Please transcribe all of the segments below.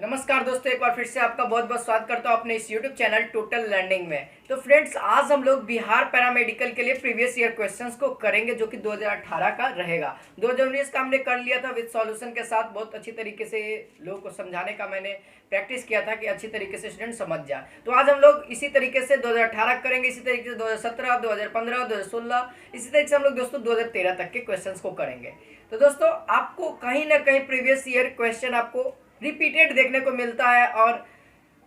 नमस्कार दोस्तों, एक बार फिर से आपका बहुत बहुत स्वागत करता हूं अपने इस YouTube चैनल टोटल लर्निंग में। तो फ्रेंड्स, आज हम लोग बिहार पैरामेडिकल के लिए प्रीवियस ईयर क्वेश्चंस को करेंगे जो कि 2018 का रहेगा। 2019 का हमने कर लिया था विद सॉल्यूशन के साथ। बहुत अच्छी तरीके से लोगों को समझाने का मैंने प्रैक्टिस किया था कि अच्छी तरीके से स्टूडेंट समझ जाए। तो आज हम लोग इसी तरीके से 2018 करेंगे, इसी तरीके से 2017, 2015, 2016, इसी तरीके से हम लोग दोस्तों 2013 तक के क्वेश्चन को करेंगे। तो दोस्तों, आपको कहीं ना कहीं प्रीवियस ईयर क्वेश्चन आपको रिपीटेड देखने को मिलता है और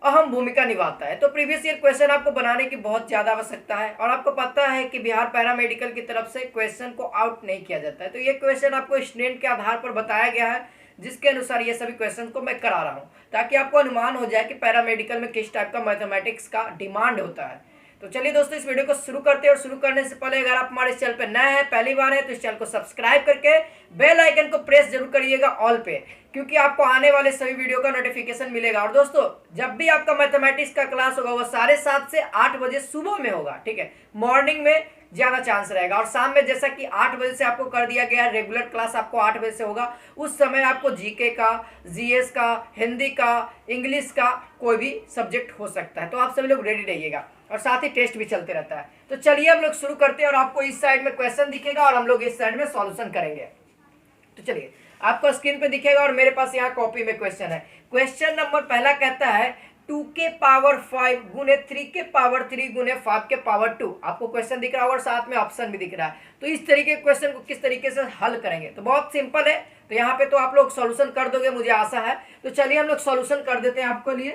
अहम भूमिका निभाता है। तो प्रीवियस ईयर क्वेश्चन आपको बनाने की बहुत ज़्यादा आवश्यकता है और आपको पता है कि बिहार पैरामेडिकल की तरफ से क्वेश्चन को आउट नहीं किया जाता है। तो ये क्वेश्चन आपको स्टूडेंट के आधार पर बताया गया है, जिसके अनुसार ये सभी क्वेश्चन को मैं करा रहा हूँ, ताकि आपको अनुमान हो जाए कि पैरामेडिकल में किस टाइप का मैथमेटिक्स का डिमांड होता है। तो चलिए दोस्तों, इस वीडियो को शुरू करते हैं। और शुरू करने से पहले अगर आप हमारे चैनल पर नए हैं, पहली बार है, तो इस चैनल को सब्सक्राइब करके बेल आइकन को प्रेस जरूर करिएगा ऑल पे, क्योंकि आपको आने वाले सभी वीडियो का नोटिफिकेशन मिलेगा। और दोस्तों, जब भी आपका मैथमेटिक्स का क्लास होगा वो 7:30 से 8 बजे सुबह में होगा, ठीक है। मॉर्निंग में ज्यादा चांस रहेगा और शाम में जैसा कि 8 बजे से आपको कर दिया गया, रेगुलर क्लास आपको 8 बजे से होगा। उस समय आपको जीके का, जीएस का, हिंदी का, इंग्लिश का कोई भी सब्जेक्ट हो सकता है। तो आप सभी लोग रेडी रहिएगा और साथ ही टेस्ट भी चलते रहता है। तो चलिए हम लोग शुरू करते हैं और आपको इस साइड में क्वेश्चन दिखेगा और हम लोग इस साइड में सॉल्यूशन करेंगे। तो चलिए, आपको स्क्रीन पे दिखेगा और मेरे पास यहाँ कॉपी में क्वेश्चन है। क्वेश्चन नंबर पहला कहता है 2 के पावर 5 गुने 3 के पावर 3 गुने 5 के पावर 2। आपको क्वेश्चन दिख रहा होगा और साथ में ऑप्शन भी दिख रहा है। तो इस तरीके के क्वेश्चन को किस तरीके से हल करेंगे, तो बहुत सिंपल है। तो यहाँ पे तो आप लोग सॉल्यूशन कर दोगे, मुझे आशा है। तो चलिए हम लोग सॉल्यूशन कर देते हैं आपके लिए।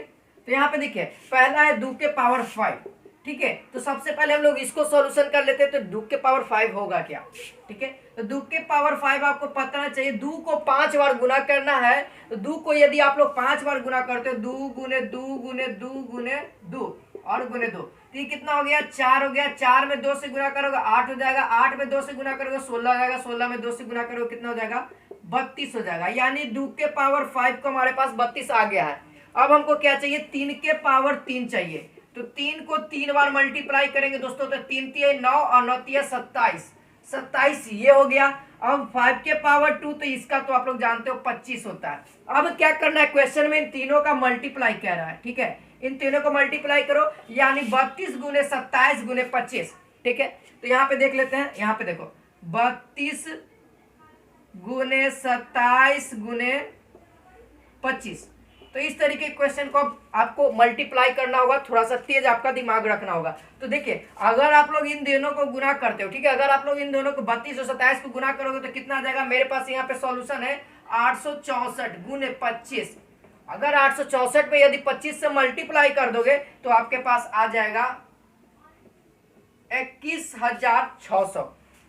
तो यहाँ पे देखिए, पहला है 2 के पावर 5, ठीक है। तो सबसे पहले हम लोग इसको सॉल्यूशन कर लेते हैं। तो 2 के पावर 5 होगा क्या, ठीक है। तो 2 के पावर 5 आपको पता चाहिए। 2 को 5 बार गुना करना है। तो 2 को यदि आप लोग 5 बार गुना करते हो, 2 गुने 2 गुने 2 गुने 2 और गुने 2, तो ये कितना हो गया, 4 हो गया। 4 में 2 से गुना करोगे 8 हो जाएगा। 8 में 2 से गुना करोगे 16 हो जाएगा। 16 में 2 से गुना करोगे कितना हो जाएगा, 32 हो जाएगा। यानी 2 के पावर 5 को हमारे पास 32 आ गया है। अब हमको क्या चाहिए, 3 के पावर 3 चाहिए। तो 3 को 3 बार मल्टीप्लाई करेंगे दोस्तों, तो 3 तिया 9 और 9 तिया 27, 27 ये हो गया। अब 5 के पावर 2, तो इसका तो आप लोग जानते हो 25 होता है। अब क्या करना है, क्वेश्चन में इन तीनों का मल्टीप्लाई कह रहा है, ठीक है। इन तीनों को मल्टीप्लाई करो, यानी 32 गुने 27 गुने 25, ठीक है। तो यहाँ पे देख लेते हैं, यहाँ पे देखो 32 गुने 27 गुने 25। तो इस तरीके के क्वेश्चन को आपको मल्टीप्लाई करना होगा, थोड़ा सा तेज आपका दिमाग रखना होगा। तो देखिए, अगर आप लोग इन दोनों को गुना करते हो, ठीक है, अगर आप लोग इन दोनों को 32 और 27 को गुना करोगे तो कितना आ जाएगा, मेरे पास यहाँ पे सॉल्यूशन है 864 गुने 25। अगर 864 में यदि 25 से मल्टीप्लाई कर दोगे तो आपके पास आ जाएगा 21,600,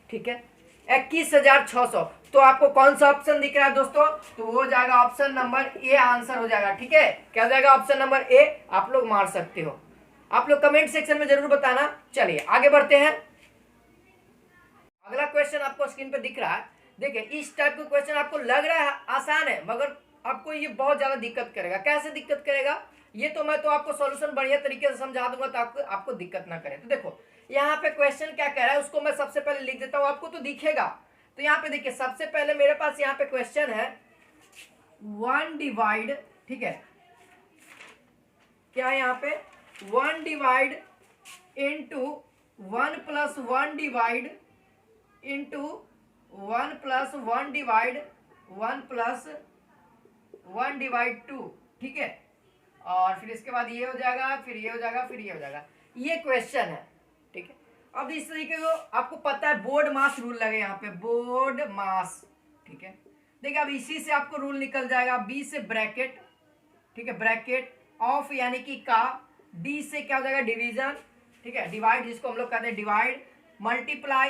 ठीक है, 21,600। तो आपको कौन सा ऑप्शन दिख रहा है दोस्तों, तो वो हो जाएगा ऑप्शन नंबर ए, आंसर हो जाएगा, ठीक है। क्या हो जाएगा, ऑप्शन नंबर ए। आप लोग मार सकते हो, आप लोग कमेंट सेक्शन में जरूर बताना। चलिए आगे बढ़ते हैं। अगला क्वेश्चन आपको स्क्रीन पे दिख रहा है। देखिए, इस टाइप का क्वेश्चन आपको लग रहा है आसान है, मगर आपको ये बहुत ज्यादा दिक्कत करेगा। कैसे दिक्कत करेगा, ये तो मैं तो आपको सॉल्यूशन बढ़िया तरीके से समझा दूंगा ताकि आपको दिक्कत ना करे। तो देखो, यहाँ पे क्वेश्चन क्या कह रहा है उसको मैं सबसे पहले लिख देता हूँ, आपको तो दिखेगा। तो यहाँ पे देखिए, सबसे पहले मेरे पास यहाँ पे क्वेश्चन है 1 डिवाइड, ठीक है, क्या है यहाँ पे 1 divide into 1 plus 1 divide into 1 plus 1 divide 1 plus 1 divide 2, ठीक है। और फिर इसके बाद ये हो जाएगा, फिर ये हो जाएगा, फिर ये हो जाएगा। ये क्वेश्चन है, ठीक है। अब इस तरीके को आपको पता है बोर्ड मास रूल लगे यहाँ पे, बोर्ड मास, ठीक है। देखिए, अब इसी से आपको रूल निकल जाएगा, बी से ब्रैकेट, ठीक है, ब्रैकेट ऑफ यानी कि का, डी से क्या हो जाएगा, डिवीजन, ठीक है, डिवाइड जिसको हम लोग कहते हैं डिवाइड, मल्टीप्लाई,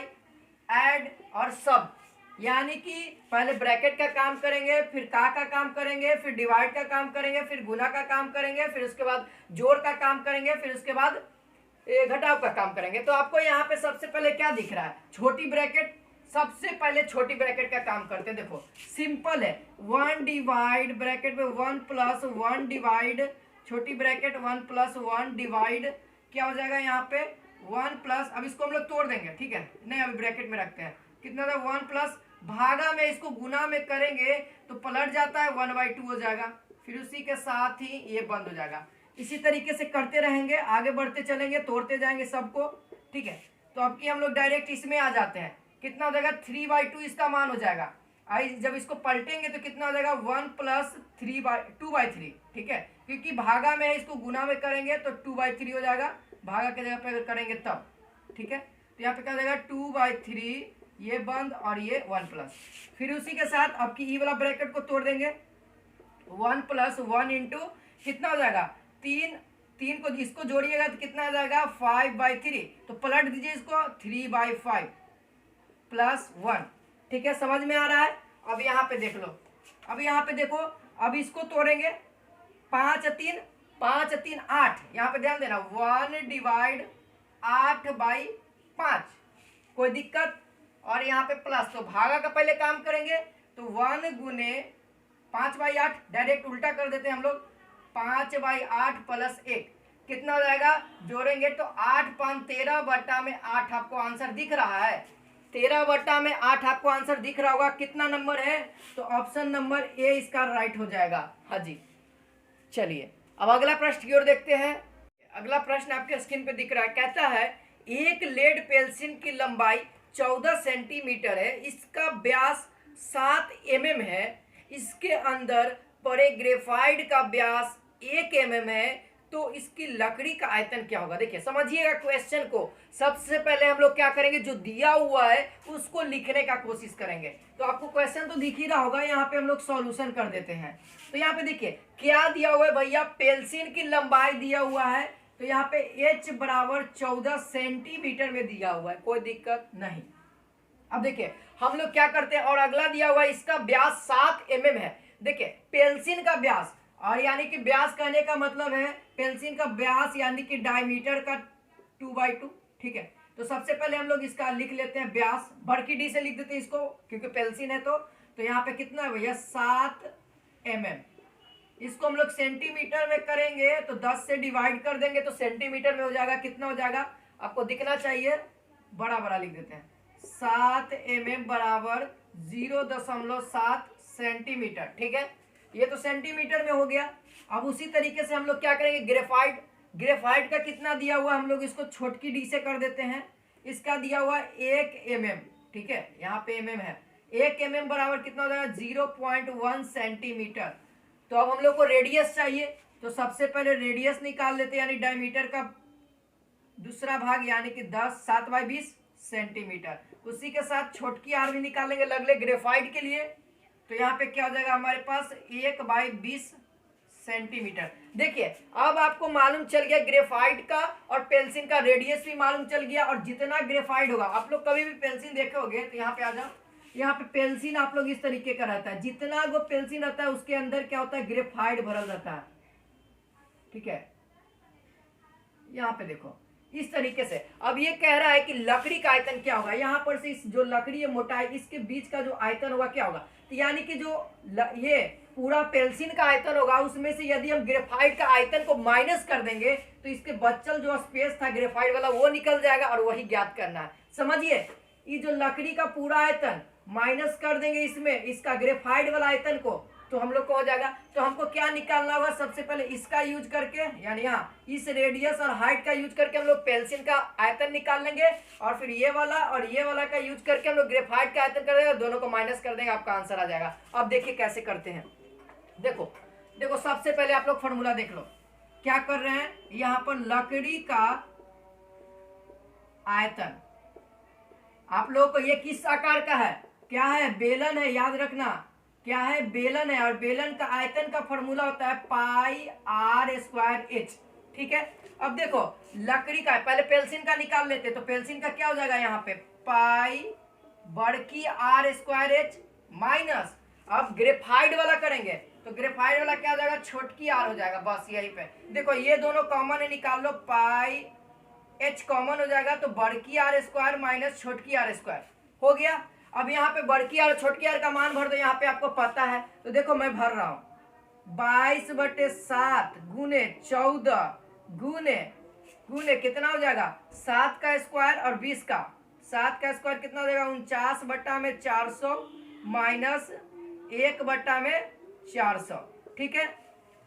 ऐड और सब, यानी कि पहले ब्रैकेट का काम करेंगे, फिर का काम करेंगे, फिर डिवाइड का काम करेंगे, फिर गुना का काम करेंगे, फिर उसके बाद जोड़ का काम करेंगे, फिर उसके बाद घटाव का काम करेंगे। तो आपको यहाँ पे सबसे पहले क्या दिख रहा है, छोटी ब्रैकेट। सबसे पहले छोटी ब्रैकेट का काम करते हैं। देखो सिंपल है, 1 डिवाइड ब्रैकेट में 1 प्लस 1 डिवाइड, छोटी ब्रैकेट 1 प्लस 1 डिवाइड, क्या हो जाएगा यहाँ पे 1 प्लस, अब इसको हम लोग तोड़ देंगे, ठीक है, नहीं अभी ब्रैकेट में रखते हैं। कितना था 1 प्लस, भागा में इसको गुना में करेंगे तो पलट जाता है 1/2 हो जाएगा। फिर उसी के साथ ही ये बंद हो जाएगा। इसी तरीके से करते रहेंगे, आगे बढ़ते चलेंगे, तोड़ते जाएंगे सबको, ठीक है। तो अब की हम लोग डायरेक्ट इसमें आ जाते हैं। कितना हो जाएगा 3/2 इसका मान हो जाएगा। आई जब इसको पलटेंगे तो कितना हो जाएगा 1 + 2/3, ठीक है, क्योंकि भागा में है, इसको गुना में करेंगे तो 2/3 हो जाएगा, भागा के जगह पे करेंगे तब, ठीक है। तो यहाँ पे क्या हो जाएगा 2/3, ये बंद और ये 1+। फिर उसी के साथ अब की ई वाला ब्रैकेट को तोड़ देंगे। 1 + 1 इंटू कितना हो जाएगा 3, 3 को इसको जोड़िएगा तो कितना आ जाएगा 5/3, तो पलट दीजिए इसको 3/5 + 1, ठीक है, समझ में आ रहा है। अब यहाँ पे देख लो, अब यहाँ पे देखो, अब इसको तोड़ेंगे 5 3 5 3 8, यहाँ पे ध्यान देना 1/8/5, कोई दिक्कत। और यहाँ पे प्लस, तो भागा का पहले काम करेंगे तो 1 गुने 5/8, डायरेक्ट उल्टा कर देते हैं हम लोग, 5/8 + 1 कितना हो जाएगा, जोड़ेंगे तो 8 × 5 = 13/8 आपको आंसर दिख रहा है। 13/8 आपको आंसर दिख रहा होगा। कितना नंबर है, तो ऑप्शन नंबर ए इसका राइट हो जाएगा। हाँ जी, चलिए अब अगला प्रश्न की ओर देखते हैं। अगला प्रश्न आपके स्क्रीन पे दिख रहा है, कहता है एक लेड पेंसिल की लंबाई 14 सेंटीमीटर है, इसका व्यास 7 mm है, इसके अंदर पड़े ग्रेफाइट का व्यास 1 mm है, तो इसकी लकड़ी का आयतन क्या होगा। देखिए समझिएगा क्वेश्चन को। सबसे पहले हम लोग क्या करेंगे, जो दिया हुआ है उसको लिखने का कोशिश करेंगे। तो आपको क्वेश्चन तो दिख ही रहा होगा, यहाँ पे हम लोग सॉल्यूशन कर देते हैं। तो यहाँ पे देखिए क्या दिया हुआ है भैया, पेंसिल की लंबाई दिया हुआ है, तो यहाँ पे h = 14 सेंटीमीटर में दिया हुआ है, कोई दिक्कत नहीं। अब देखिए हम लोग क्या करते हैं, और अगला दिया हुआ है इसका व्यास 7 mm है। देखिए पेंसिल का व्यास, और यानी कि व्यास कहने का मतलब है पेंसिल का व्यास यानी कि डायमीटर का 2/2, ठीक है। तो सबसे पहले हम लोग इसका लिख लेते हैं व्यास, बड़की डी से लिख देते हैं इसको क्योंकि पेंसिल है। तो यहाँ पे कितना है भैया 7 mm, इसको हम लोग सेंटीमीटर में करेंगे तो 10 से डिवाइड कर देंगे तो सेंटीमीटर में हो जाएगा। कितना हो जाएगा आपको दिखना चाहिए, बड़ा बड़ा लिख देते हैं, 7 mm = 0.7 सेंटीमीटर, ठीक है। ये तो सेंटीमीटर में हो गया। अब उसी तरीके से हम लोग क्या करेंगे, ग्रेफाइट का कितना दिया हुआ, हम लोग इसको छोटकी डी से कर देते हैं। इसका दिया हुआ 1 mm, ठीक है, यहाँ पे mm है, 1 mm बराबर कितना हो जाएगा 0.1 सेंटीमीटर। तो अब हम लोग को रेडियस चाहिए, तो सबसे पहले रेडियस निकाल लेते हैं, यानी डायमीटर का दूसरा भाग यानी कि 7/20 सेंटीमीटर। उसी के साथ छोटकी आर भी निकालेंगे लगले ग्रेफाइट के लिए। तो यहाँ पे क्या हो जाएगा हमारे पास 1/20 सेंटीमीटर। देखिए अब आपको मालूम चल गया ग्रेफाइट का और पेंसिल का रेडियस भी मालूम चल गया, और जितना ग्रेफाइट होगा, आप लोग कभी भी पेंसिल देखे होंगे तो यहाँ पे आ जाओ, यहाँ पे पेंसिल आप लोग इस तरीके का रहता है, जितना वो पेंसिल रहता है उसके अंदर क्या होता है ग्रेफाइट भरल रहता है, ठीक है। यहाँ पे देखो इस तरीके से। अब ये कह रहा है कि लकड़ी का आयतन क्या होगा, यहाँ पर से इस जो लकड़ी है मोटाई, इसके बीच का जो आयतन होगा क्या होगा, तो यानी कि जो ये पूरा पेंसिल का आयतन होगा उसमें से यदि हम ग्रेफाइट का आयतन को माइनस कर देंगे तो इसके बचल जो स्पेस था ग्रेफाइट वाला वो निकल जाएगा, और वही ज्ञात करना है। समझिए, ये जो लकड़ी का पूरा आयतन माइनस कर देंगे इसमें इसका ग्रेफाइट वाला आयतन को, तो हम लोग को हो जाएगा। तो हमको क्या निकालना होगा, सबसे पहले इसका यूज करके, यानी यहाँ इस रेडियस और हाइट का यूज करके हम लोग पेंसिल का आयतन निकाल लेंगे, और फिर ये वाला और ये वाला का यूज करके हम लोग ग्रेफाइट का आयतन कर देंगे, दोनों को माइनस कर देंगे, आपका आंसर आ जाएगा। अब देखिए कैसे करते हैं। देखो सबसे पहले आप लोग फॉर्मूला देख लो, क्या कर रहे हैं, यहाँ पर लकड़ी का आयतन, आप लोगों को ये किस आकार का है, क्या है, बेलन है, याद रखना क्या है, बेलन है, और बेलन का आयतन का फॉर्मूला होता है πr²h, ठीक है। अब देखो लकड़ी का, पहले पेंसिल का निकाल लेते, तो पेंसिल का क्या हो जाएगा यहाँ पे πr² माइनस, अब ग्रेफाइट वाला करेंगे तो ग्रेफाइट वाला क्या हो जाएगा, छोटकी आर हो जाएगा, बस यही पे। देखो ये दोनों कॉमन है, निकाल लो, πh कॉमन हो जाएगा, तो बड़की r² माइनस छोटकी r² हो गया। अब यहाँ पे बड़की आर छोटकी आर का मान भर दो, यहाँ पे आपको पता है, तो देखो मैं भर रहा हूँ 22/7 गुने 14 गुने कितना हो जाएगा 7 का स्क्वायर और 20 का, 7 का स्क्वायर कितना हो जाएगा 49/400 माइनस 1/400, ठीक है।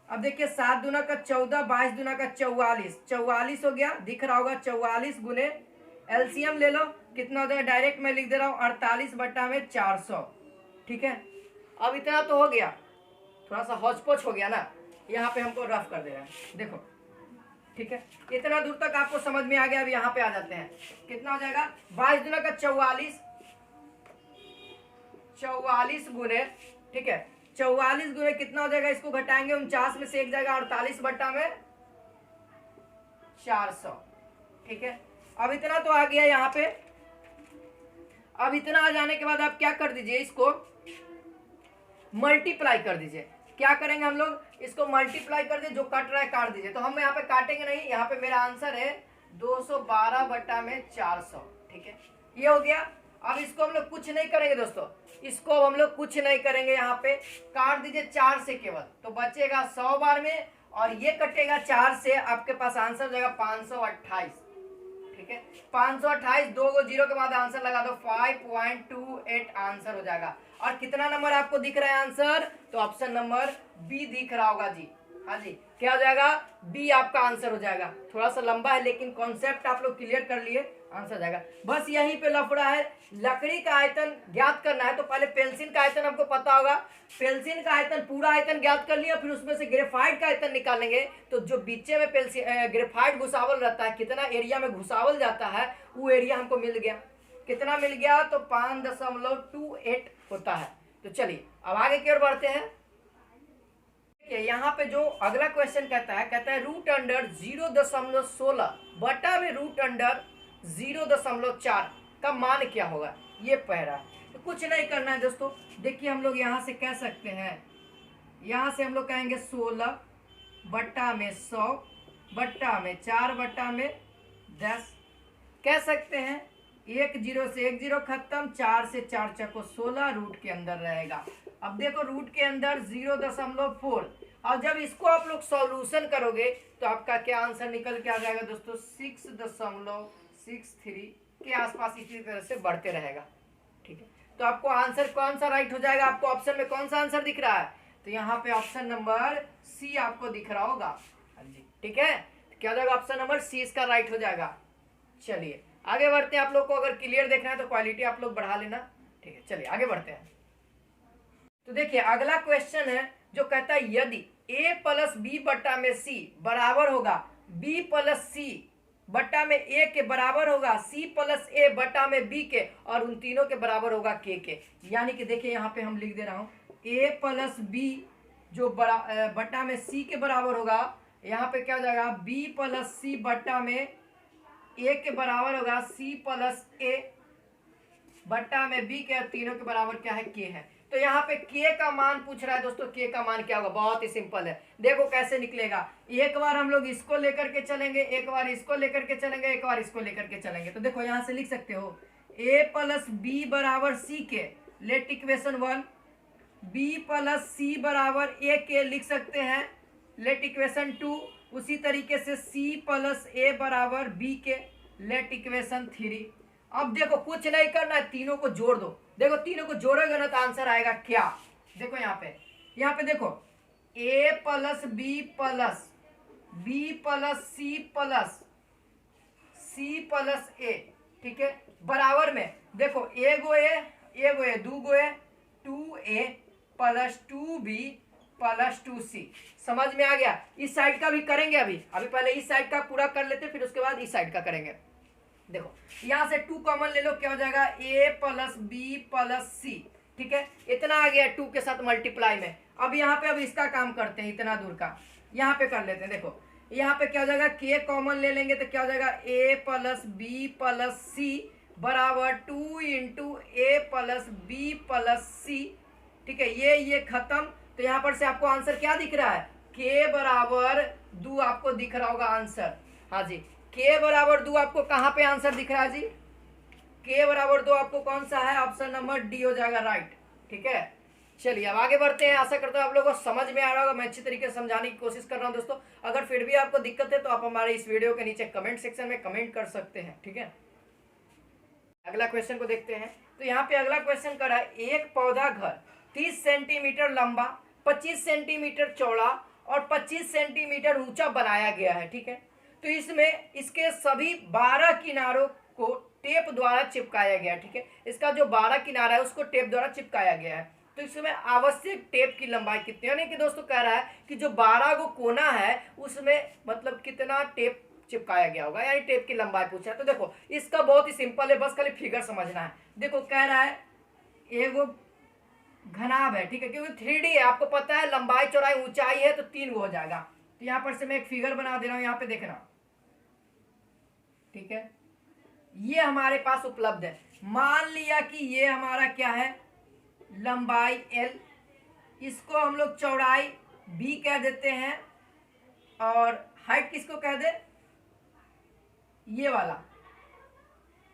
अब देखिए 7 दूना का 14, 22 दूना का 44, 44 हो गया, दिख रहा होगा 44 गुने एलसीएम ले लो, कितना हो जाएगा, डायरेक्ट मैं लिख दे रहा हूँ 48 बट्टा में 400। ठीक है, अब इतना तो हो गया, थोड़ा सा हौच-पौच हो गया ना, यहाँ पे हमको रफ कर दे रहा है, देखो। ठीक है, इतना दूर तक आपको समझ में आ गया। अब यहाँ पे आ जाते हैं, कितना हो जाएगा, 22 दूना का 44, 44 गुने, ठीक है, 44 गुने कितना हो जाएगा, इसको घटाएंगे 49 में से एक जाएगा 48 बट्टा में 400। ठीक है, अब इतना तो आ गया यहाँ पे। अब इतना आ जाने के बाद आप क्या कर दीजिए, इसको मल्टीप्लाई कर दीजिए। क्या करेंगे हम लोग, इसको मल्टीप्लाई कर दीजिए, जो कट रहा है काट दीजिए। तो हम यहाँ पे काटेंगे नहीं, यहाँ पे मेरा आंसर है 212 बट्टा में 400। ठीक है, ये हो गया। अब इसको हम लोग कुछ नहीं करेंगे दोस्तों, इसको अब हम लोग कुछ नहीं करेंगे, यहाँ पे काट दीजिए 4 से केवल, तो बचेगा 100 बार में, और ये कटेगा 4 से, आपके पास आंसर हो जाएगा 528। ठीक है, 528, 2 को 0 के बाद आंसर लगा दो, 5.28 आंसर हो जाएगा। और कितना नंबर आपको दिख रहा है आंसर, तो ऑप्शन नंबर बी दिख रहा होगा जी। हाँ जी, क्या हो जाएगा, बी आपका आंसर हो जाएगा। थोड़ा सा लंबा है लेकिन कॉन्सेप्ट आप लोग क्लियर कर लिए, आंसर जाएगा। बस यहीं पे लफड़ा है, लकड़ी का आयतन ज्ञात करना है, तो पहले पेंसिल का आयतन हमको पता होगा, पेंसिल का आयतन पूरा आयतन ज्ञात कर लिया, फिर उसमें से ग्रेफाइट का आयतन निकालेंगे। तो जो बीचे में ग्रेफाइट घुसावल रहता है, कितना एरिया में घुसावल जाता है, वो एरिया हमको मिल गया। कितना मिल गया, तो 5.28 होता है। तो चलिए अब आगे की ओर बढ़ते हैं। यहाँ पे जो अगला क्वेश्चन कहता है रूट अंडर 0.16 बटा में रूट अंडर 0.4 का मान क्या होगा, ये पहला। तो कुछ नहीं करना है दोस्तों, देखिए हम लोग यहाँ से कह सकते हैं, यहाँ से हम लोग कहेंगे 16 बट्टा में 100 बट्टा में 4 बट्टा में 10 कह सकते हैं। 1 0 से 1 0 खत्म, 4 से 4 चको 16 रूट के अंदर रहेगा। अब देखो रूट के अंदर 0.4, और जब इसको आप लोग सॉल्यूशन करोगे तो आपका क्या आंसर निकल के आ जाएगा दोस्तों, 6.63 के आसपास इसी तरह से बढ़ते रहेगा। ठीक है, तो आपको आंसर कौन सा राइट हो जाएगा, आपको ऑप्शन में कौन सा आंसर दिख रहा है, तो यहाँ पे ऑप्शन नंबर सी आपको दिख रहा होगा। हाँ जी, ठीक है, तो क्या हो जाएगा, ऑप्शन नंबर सी इसका राइट हो जाएगा। चलिए आगे बढ़ते हैं, आप लोग को अगर क्लियर देखना है तो क्वालिटी आप लोग बढ़ा लेना। ठीक है, चलिए आगे बढ़ते हैं। तो देखिए अगला क्वेश्चन है जो कहता है यदि a प्लस बी बट्टा में c बराबर होगा b प्लस सी बट्टा में a के बराबर होगा c प्लस a बट्टा में b के, और उन तीनों के बराबर होगा k के। यानी कि देखिए यहाँ पे हम लिख दे रहा हूँ a प्लस बी जो बट्टा में c के बराबर होगा, यहाँ पे क्या हो जाएगा, b प्लस सी बट्टा में a के बराबर होगा c प्लस a बट्टा में b के, तीनों के बराबर क्या है, k है। तो यहाँ पे k का मान पूछ रहा है दोस्तों, k का मान क्या होगा, बहुत ही सिंपल है। देखो कैसे निकलेगा, एक बार हम लोग इसको लेकर के चलेंगे, एक बार इसको लेकर के चलेंगे, एक बार इसको लेकर के चलेंगे। तो देखो यहाँ से लिख सकते हो a प्लस बी बराबर सी के, लेट इक्वेशन 1, b प्लस सी बराबर a के लिख सकते हैं, लेट इक्वेशन 2। उसी तरीके से c प्लस a बराबर b के, लेट इक्वेशन 3। अब देखो कुछ नहीं करना है, तीनों को जोड़ दो। देखो तीनों को जोड़ोगे ना तो आंसर आएगा क्या, देखो यहाँ पे देखो a plus B plus C plus A, ठीक है, बराबर में देखो एगो ए दूगो ए 2a plus 2b plus 2c। समझ में आ गया। इस साइड का भी करेंगे, अभी पहले इस साइड का पूरा कर लेते, फिर उसके बाद इस साइड का करेंगे। देखो यहाँ से 2 कॉमन ले लो, क्या हो जाएगा, a प्लस बी प्लस सी। ठीक है, इतना आ गया 2 के साथ मल्टीप्लाई में। अब यहाँ पे अब इसका काम करते हैं, इतना दूर का यहाँ पे कर लेते हैं। देखो यहाँ पे क्या हो जाएगा, k कॉमन ले लेंगे तो क्या हो जाएगा, a प्लस बी प्लस सी बराबर 2 इंटू ए प्लस बी प्लस सी। ठीक है, ये खत्म। तो यहाँ पर से आपको आंसर क्या दिख रहा है, k बराबर 2 आपको दिख रहा होगा आंसर। हाँ जी, k बराबर 2 आपको कहाँ पे आंसर दिख रहा है जी, k बराबर 2 आपको कौन सा है, ऑप्शन नंबर डी हो जाएगा राइट। ठीक है, चलिए अब आगे बढ़ते हैं। आशा करता हूँ आप लोगों को समझ में आ रहा होगा, मैं अच्छी तरीके से समझाने की कोशिश कर रहा हूँ दोस्तों। अगर फिर भी आपको दिक्कत है तो आप हमारे इस वीडियो के नीचे कमेंट सेक्शन में कमेंट कर सकते हैं। ठीक है, अगला क्वेश्चन को देखते हैं। तो यहाँ पे अगला क्वेश्चन कर रहा है, एक पौधा घर 30 सेंटीमीटर लंबा, 25 सेंटीमीटर चौड़ा और 25 सेंटीमीटर ऊंचा बनाया गया है। ठीक है, तो इसमें इसके सभी 12 किनारों को टेप द्वारा चिपकाया गया। ठीक है, इसका जो 12 किनारा है उसको टेप द्वारा चिपकाया गया है। तो इसमें आवश्यक टेप की लंबाई कितनी, यानी कि दोस्तों कह रहा है कि जो 12 को कोना है उसमें मतलब कितना टेप चिपकाया गया होगा, यानी टेप की लंबाई पूछा है। तो देखो इसका बहुत ही सिंपल है, बस खाली फिगर समझना है। देखो कह रहा है एगो घनाभ है। ठीक है, क्योंकि 3D है, आपको पता है लंबाई चौड़ाई ऊंचाई है तो 3 गो हो जाएगा। तो यहाँ पर से मैं एक फिगर बना दे रहा हूँ, यहाँ पे देखना। ठीक है, ये हमारे पास उपलब्ध है। मान लिया कि ये हमारा क्या है, लंबाई L, इसको हम लोग चौड़ाई B कह देते हैं और हाइट किसको कह दे, ये वाला,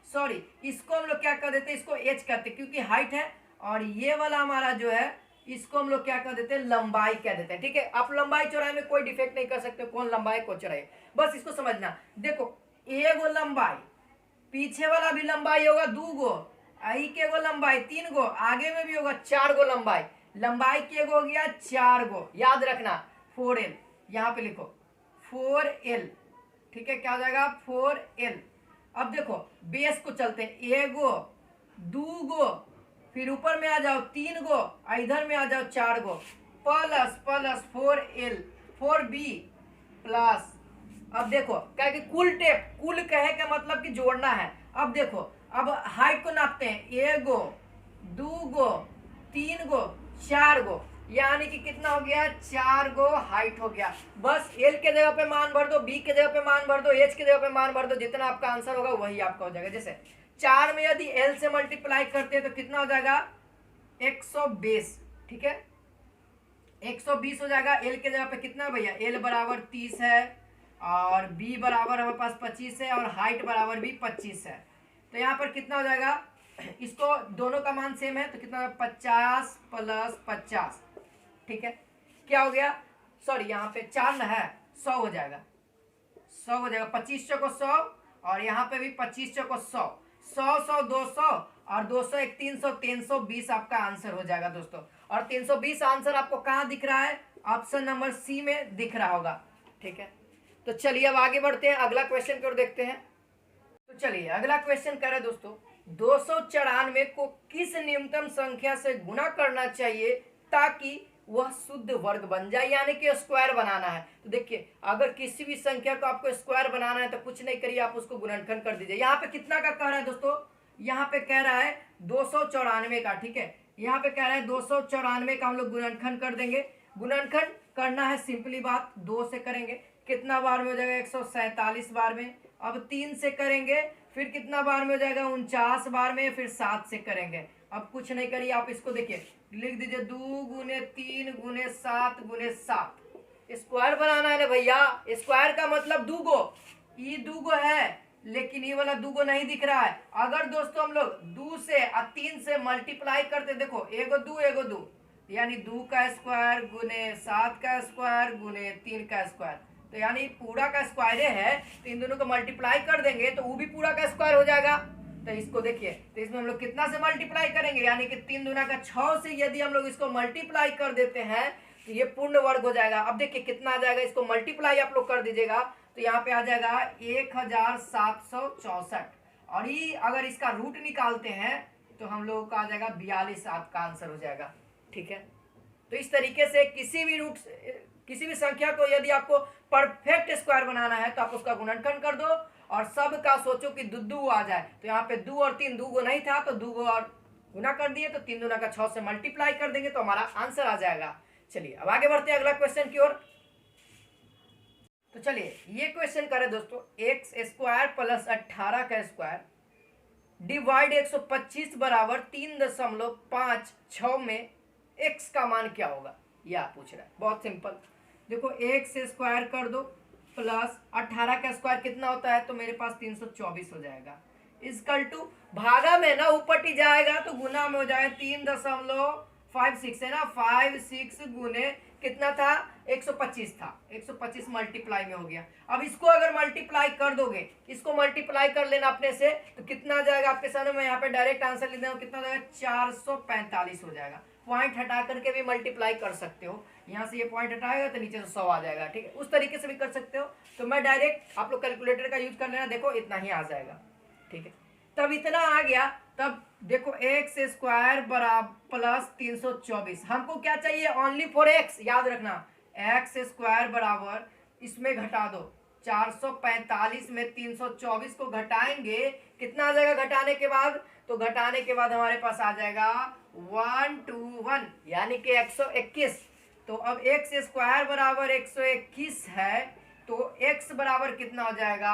सॉरी इसको हम लोग क्या कर देते हैं, इसको H कहते हैं क्योंकि हाइट है। और ये वाला हमारा जो है इसको हम लोग क्या कर देते हैं, लंबाई कह देते हैं। ठीक है, आप लंबाई चौड़ाई में कोई डिफेक्ट नहीं कर सकते, कौन लंबाई कौन चौड़ाई, बस इसको समझना। देखो एगो लंबाई, पीछे वाला भी लंबाई होगा 2 गो, आई के गो लंबाई 3 गो, आगे में भी होगा 4 गो लंबाई। लंबाई के गो हो गया 4 गो, याद रखना 4L, यहाँ पे लिखो 4L। ठीक है, क्या हो जाएगा 4L। अब देखो बेस को चलते हैं, एगो 2 गो, फिर ऊपर में आ जाओ 3 गो, इधर में आ जाओ 4 गो, plus plus 4L 4B plus. अब देखो क्या कि कुल टेप, कुल कहे का मतलब कि जोड़ना है। अब देखो अब हाइट को नापते हैं, एगो 2 गो 3 गो 4 गो, यानी कि कितना हो गया, 4 गो हाइट हो गया। बस L के जगह पे मान भर दो, B के जगह पे मान भर दो, H के जगह पे मान भर दो, जितना आपका आंसर होगा वही आपका हो जाएगा। जैसे 4 में यदि L से मल्टीप्लाई करते हैं तो कितना हो जाएगा, 120। ठीक है, 120 हो जाएगा। L के जगह पे कितना भैया, L बराबर 30 है और B बराबर हमारे पास 25 है और हाइट बराबर भी 25 है। तो यहाँ पर कितना हो जाएगा, इसको दोनों का मान सेम है तो कितना 50 प्लस 50। ठीक है, क्या हो गया, सॉरी यहाँ पे 4 न है, 100 हो जाएगा, 100 हो जाएगा। 25 चौको 100 और यहाँ पे भी 25 चौको 100, 100 100 200 और 200 1 300, 320 आपका आंसर हो जाएगा दोस्तों। और 320 आंसर आपको कहाँ दिख रहा है, ऑप्शन नंबर सी में दिख रहा होगा। ठीक है, तो चलिए अब आगे बढ़ते हैं, अगला क्वेश्चन की ओर देखते हैं। तो चलिए अगला क्वेश्चन कह रहा है दोस्तों, 294 को किस न्यूनतम संख्या से गुणा करना चाहिए ताकि वह शुद्ध वर्ग बन जाए, यानी कि स्क्वायर बनाना है। तो देखिए अगर किसी भी संख्या को आपको स्क्वायर बनाना है तो कुछ नहीं करिए, आप उसको गुणनखंड कर दीजिए। यहाँ पे कितना का कह रहा है दोस्तों, यहाँ पे कह रहा है 294 का। ठीक है, यहाँ पे कह रहा है 294 का हम लोग गुणनखंड कर देंगे। गुणनखंड करना है सिंपली बात, 2 से करेंगे कितना बार में हो जाएगा, 147 बार में। अब 3 से करेंगे फिर कितना बार में हो जाएगा, 49 बार में। फिर 7 से करेंगे, अब कुछ नहीं करिए, आप इसको देखिए लिख दीजिए 2 गुने 3 गुने 7 गुने 7। स्क्वायर बनाना है ना भैया, स्क्वायर का मतलब 2 गो, ये 2 गो है लेकिन ये वाला 2 गो नहीं दिख रहा है। अगर दोस्तों हम लोग 2 से और 3 से मल्टीप्लाई करते, देखो एगो 2 एगो 2, यानी 2 का स्क्वायर गुने 7 का स्क्वायर गुने 3 का स्क्वायर, तो यानी पूरा का स्क्वायर है। तो इन दोनों को मल्टीप्लाई कर देंगे तो वो भी पूरा का स्क्वायर हो जाएगा। तो इसको देखिए, तो इसमें हम लोग कितना से मल्टीप्लाई करेंगे, यानी कि 3 दूना का 6 से यदि हम लोग इसको मल्टीप्लाई कर देते हैं तो ये पूर्ण वर्ग हो जाएगा। अब देखिए कितना आ जाएगा, इसको मल्टीप्लाई आप लोग कर दीजिएगा तो यहाँ पे आ जाएगा 1764। और ये अगर इसका रूट निकालते हैं तो हम लोगों का आ जाएगा 42, आपका आंसर हो जाएगा। ठीक है, तो इस तरीके से किसी भी संख्या को यदि आपको परफेक्ट स्क्वायर बनाना है तो आप उसका गुणनखंड कर दो और सब का सोचो कि 2 आ जाए। तो यहाँ पे 2 और 3, 2 गो नहीं था तो 2 गो और गुना कर दिए, तो 3 दूना का 6 से मल्टीप्लाई कर देंगे तो हमारा आंसर आ जाएगा। चलिए अब आगे बढ़ते हैं अगला क्वेश्चन की ओर। तो चलिए ये क्वेश्चन करें दोस्तों, एक्स स्क्वायर प्लस 18 का स्क्वायर डिवाइड 125 बराबर 3.56 में एक्स का मान क्या होगा, ये आप पूछ रहे हैं। बहुत सिंपल, देखो एक्स स्क्वायर कर दो प्लस 18 का स्क्वायर कितना होता है, तो मेरे पास 324 हो जाएगा। इसकल टू भागा में ना ऊपर जाएगा तो गुना में हो जाएगा 3.56 है ना, 56 गुने कितना था, 125 था, 125 मल्टीप्लाई में हो गया। अब इसको अगर मल्टीप्लाई कर दोगे, इसको मल्टीप्लाई कर लेना अपने से, तो कितना आ जाएगा आपके सामने, मैं यहाँ पे डायरेक्ट आंसर लिख रहा हूँ, कितना हो जाएगा 445 हो जाएगा। पॉइंट हटा करके भी मल्टीप्लाई कर सकते हो। यहाँ से ये पॉइंट हटाएगा तो नीचे से 100 आ जाएगा, ठीक है, उस तरीके से भी कर सकते हो। तो मैं डायरेक्ट, आप लोग कैलकुलेटर का यूज कर लेना, देखो इतना ही आ जाएगा, ठीक है। तब इतना आ गया, तब देखो एक्स स्क्वायर बराबर प्लस 324, हमको क्या चाहिए, ओनली फॉर एक्स, याद रखना, एक्स स्क्वायर बराबर, इसमें घटा दो 445 में 324 को घटाएंगे, कितना आ जाएगा घटाने के बाद, तो घटाने के बाद हमारे पास आ जाएगा 121 यानी कि 121। तो अब एक्स स्क्वायर बराबर 121 है, तो एक्स बराबर कितना हो जाएगा,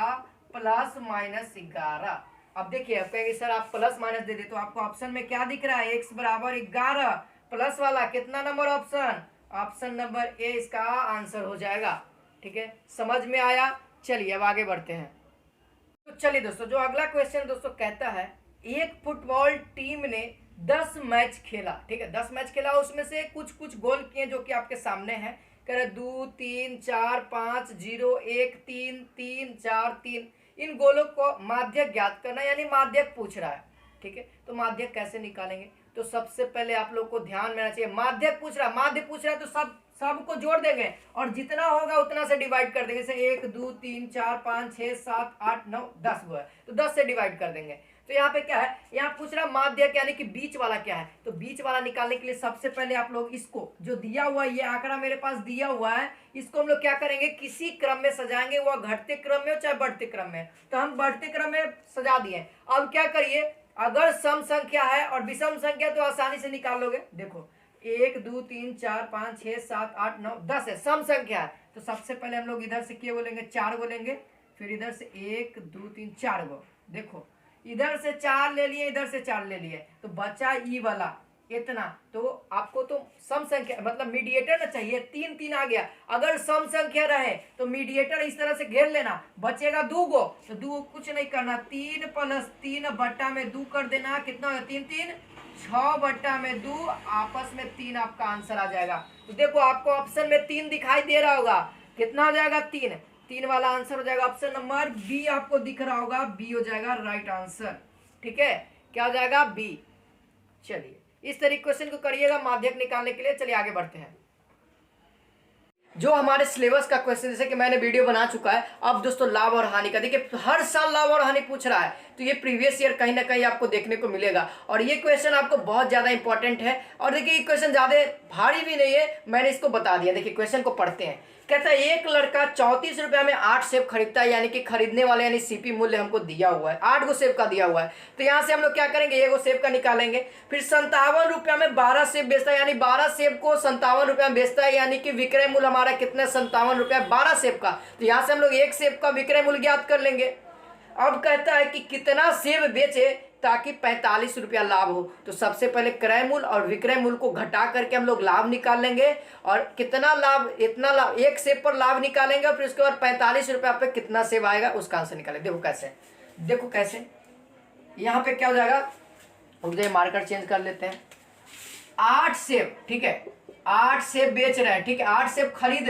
प्लस माइनस 11। अब देखिए कहेंगे सर आप प्लस माइनस दे दे, तो आपको ऑप्शन में क्या दिख रहा है, एक्स बराबर 11, प्लस वाला कितना number option, option number A इसका आंसर हो जाएगा, ठीक है। समझ में आया, चलिए अब आगे बढ़ते हैं। तो चलिए दोस्तों, जो अगला क्वेश्चन दोस्तों कहता है, एक फुटबॉल टीम ने 10 मैच खेला, ठीक है, 10 मैच खेला, उसमें से कुछ कुछ गोल किए जो कि आपके सामने है, कह रहे 2 3 4 5 0 1 3 3 4 3, इन गोलों को माध्यक ज्ञात करना, यानी माध्यक पूछ रहा है, ठीक है। तो माध्यक कैसे निकालेंगे, तो सबसे पहले आप लोग को ध्यान में आना चाहिए, माध्यक पूछ रहा है, माध्य पूछ रहा है, तो सबको जोड़ देंगे और जितना होगा उतना से डिवाइड कर देंगे, जैसे 1 2 3 4 5 6 7 8 9 10 हुआ है, तो 10 से डिवाइड कर देंगे। तो यहाँ पे क्या है, यहाँ पूछ रहा माध्यक यानी कि बीच वाला क्या है, तो बीच वाला निकालने के लिए सबसे पहले आप लोग इसको, जो दिया हुआ है ये आंकड़ा मेरे पास दिया हुआ है, इसको हम लोग क्या करेंगे, किसी क्रम में सजाएंगे, वह घटते क्रम में हो चाहे बढ़ते क्रम में, तो हम बढ़ते क्रम में सजा दिए। अब क्या करिए, अगर सम संख्या है और विषम संख्या तो आसानी से निकाल लोगे, देखो 1 2 3 4 5 6 7 8 9 10 है, सम संख्या है, तो सबसे पहले हम लोग इधर से क्या बोलेंगे, 4 बोलेंगे, फिर इधर से 1 2 3 4 गो, देखो इधर से 4 ले लिए, इधर से 4 ले लिए, तो बचा ई वाला इतना। तो आपको तो सम संख्या मतलब मीडिएटर ना चाहिए, 3 3 आ गया, अगर सम संख्या रहे तो मीडिएटर इस तरह से घेर लेना, बचेगा 2 गो, तो 2 कुछ नहीं करना, 3 + 3 बट्टा में 2 कर देना, कितना होगा 3 3 6 बट्टा में 2, आपस में 3 आपका आंसर आ जाएगा। तो देखो आपको ऑप्शन में 3 दिखाई दे रहा होगा, कितना हो जाएगा 3, 3 वाला आंसर हो जाएगा ऑप्शन नंबर बी, आपको दिख रहा होगा बी हो जाएगा राइट आंसर, ठीक है, क्या हो जाएगा बी। चलिए इस तरीके क्वेश्चन को करिएगा माध्यक निकालने के लिए। चलिए आगे बढ़ते हैं, जो हमारे सिलेबस का क्वेश्चन, जैसे कि मैंने वीडियो बना चुका है। अब दोस्तों लाभ और हानि का, देखिए हर साल लाभ और हानि पूछ रहा है, तो ये प्रीवियस ईयर कहीं ना कहीं आपको देखने को मिलेगा, और ये क्वेश्चन आपको बहुत ज्यादा इंपॉर्टेंट है। और देखिए ये क्वेश्चन ज्यादा भारी भी नहीं है, मैंने इसको बता दिया। देखिए क्वेश्चन को पढ़ते हैं, कहता है एक लड़का 34 रुपया में 8 सेब खरीदता है, यानी कि खरीदने वाले यानी सीपी मूल्य हमको दिया हुआ है, 8 गो सेब का दिया हुआ है। तो यहाँ से हम लोग क्या करेंगे, 1 गो सेब का निकालेंगे, फिर 57 रुपया में 12 सेब बेचता है, यानी 12 सेब को 57 रुपया में बेचता है, यानी कि विक्रय मूल्य हमारा कितना, 57 रुपया 12 सेब का। तो यहाँ से हम लोग 1 सेब का विक्रय मूल्य ज्ञात कर लेंगे। अब कहता है कि कितना सेब बेचे ताकि 45 रुपया लाभ हो, तो सबसे पहले क्रय मूल्य और विक्रय मूल्य को घटा करके हम लोग लाभ निकाल लेंगे, और कितना लाभ, इतना लाभ, 1 सेब पर लाभ निकालेंगे, फिर उसके बाद 45 रुपया पे कितना सेब आएगा उसका आंसर निकालेंगे। देखो कैसे, देखो कैसे, यहाँ पे क्या हो जाएगा, उधर मार्कर चेंज कर लेते हैं, 8 सेब, ठीक है, 8 सेब बेच रहे हैं, ठीक है, 8 सेब खरीद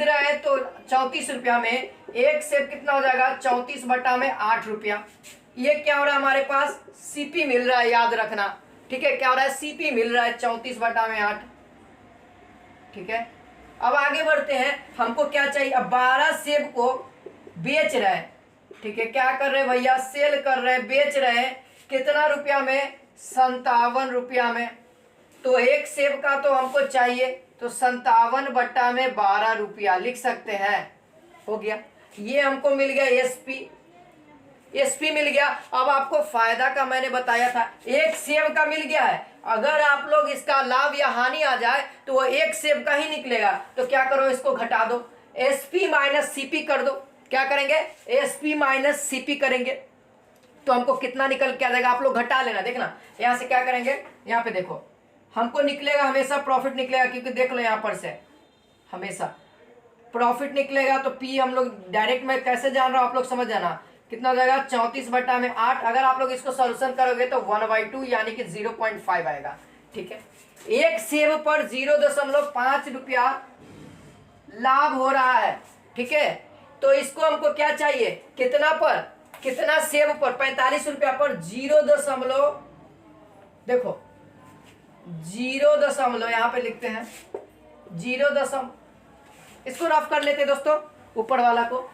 रहे हैं, तो 34 रुपया में 1 सेब कितना हो जाएगा, 34 बटा में 8 रुपया। ये क्या हो रहा है, हमारे पास सीपी मिल रहा है, याद रखना, ठीक है, क्या हो रहा है, सीपी मिल रहा है 34 बटा में 8, ठीक है। अब आगे बढ़ते हैं, हमको क्या चाहिए, अब 12 सेब को बेच रहे हैं, ठीक है, क्या कर रहे हैं भैया, सेल कर रहे हैं, बेच रहे हैं, कितना रुपया में, 57 रुपया में। तो 1 सेब का तो हमको चाहिए, तो 57 बट्टा में 12 रुपया लिख सकते हैं, हो गया, ये हमको मिल गया एसपी मिल गया। अब आपको फायदा का मैंने बताया था, 1 सेब का मिल गया है, अगर आप लोग इसका लाभ या हानि आ जाए तो वो 1 सेब का ही निकलेगा, तो क्या करो, इसको घटा दो, एसपी माइनस सीपी कर दो, क्या करेंगे, एसपी माइनस सीपी करेंगे, तो हमको कितना निकल के आ जाएगा, आप लोग घटा लेना, देखना यहां से क्या करेंगे, यहाँ पे देखो हमको निकलेगा हमेशा प्रॉफिट निकलेगा, क्योंकि देख लो यहाँ पर से हमेशा प्रॉफिट निकलेगा, तो पी हम लोग डायरेक्ट में कैसे जान रहा हूं, आप लोग समझ जाना, कितना हो जाएगा 34 बट्टा में 8, अगर आप लोग इसको सॉल्यूशन करोगे तो 1/2 यानी कि 0.5 आएगा, ठीक है। 1 सेब पर 0.5 रुपया लाभ हो रहा है, ठीक है, तो इसको हमको क्या चाहिए, कितना पर, कितना सेब पर, 45 रुपया पर 0. देखो 0 यहाँ पे लिखते हैं 0 इसको रफ कर लेते हैं दोस्तों, ऊपर वाला को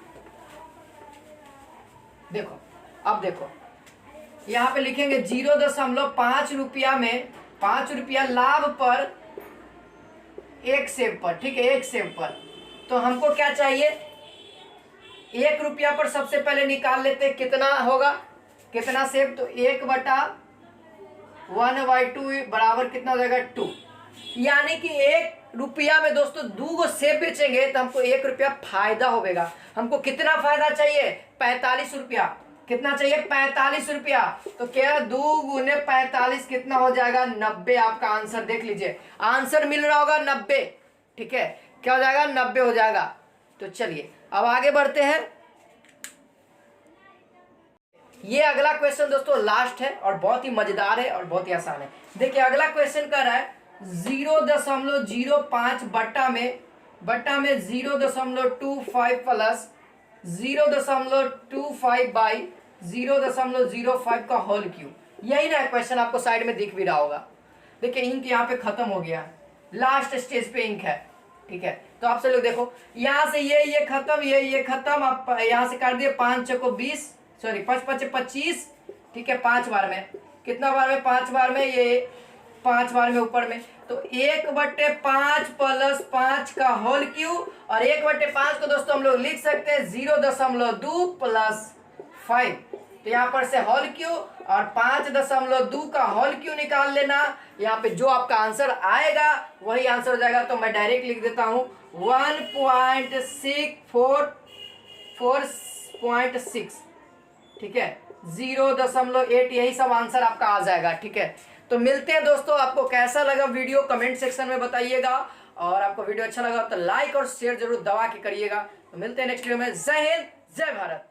देखो। अब देखो यहाँ पे लिखेंगे 0.5 रुपया में 5 रुपया लाभ पर 1 सेब पर, ठीक है, 1 सेब पर। तो हमको क्या चाहिए, 1 रुपया पर सबसे पहले निकाल लेते हैं कितना होगा, कितना सेब, तो 1/1/2 बराबर कितना हो जाएगा 2। यानी कि 1 रुपया में दोस्तों 2 सेब बेचेंगे तो हमको 1 रुपया फायदा होगा। हमको कितना फायदा चाहिए, 45 रुपया। कितना चाहिए, 45 रुपया। तो क्या 2 गुने 45 कितना हो जाएगा, 90। आपका आंसर देख लीजिए, आंसर मिल रहा होगा 90, ठीक है, क्या हो जाएगा, 90 हो जाएगा। तो चलिए अब आगे बढ़ते हैं। ये अगला क्वेश्चन दोस्तों लास्ट है और बहुत ही मजेदार है और बहुत ही आसान है। देखिए अगला क्वेश्चन कर रहा है 0.05 बट्टा में 0.25 प्लस 0.25 बाई 0.05 का होल क्यूब। यही ना क्वेश्चन, आपको साइड में दिख भी रहा होगा। देखिए इंक यहाँ पे खत्म हो गया, लास्ट स्टेज पे इंक है, ठीक है। तो आप सब लोग देखो, यहाँ से ये खत्म, ये खत्म। आप यहाँ से कर दिए 5 चौको 20, सॉरी 5 5 25, ठीक है, 5 बार में, कितना बार में, 5 बार में, ये 5 बार में ऊपर में। तो 1/5 प्लस 5 का होल क्यूब, और 1/5 को दोस्तों हम लोग लिख सकते हैं 0.2 प्लस 5। तो यहाँ पर से होल क्यूब और 5.2 का होल क्यूब निकाल लेना। यहाँ पे जो आपका आंसर आएगा वही आंसर हो जाएगा। तो मैं डायरेक्ट लिख देता हूँ 1.6446, ठीक है, 0.8, यही सब आंसर आपका आ जाएगा, ठीक है। तो मिलते हैं दोस्तों, आपको कैसा लगा वीडियो कमेंट सेक्शन में बताइएगा, और आपको वीडियो अच्छा लगा तो लाइक और शेयर जरूर दबा के करिएगा। तो मिलते हैं नेक्स्ट वीडियो में। जय हिंद, जय भारत।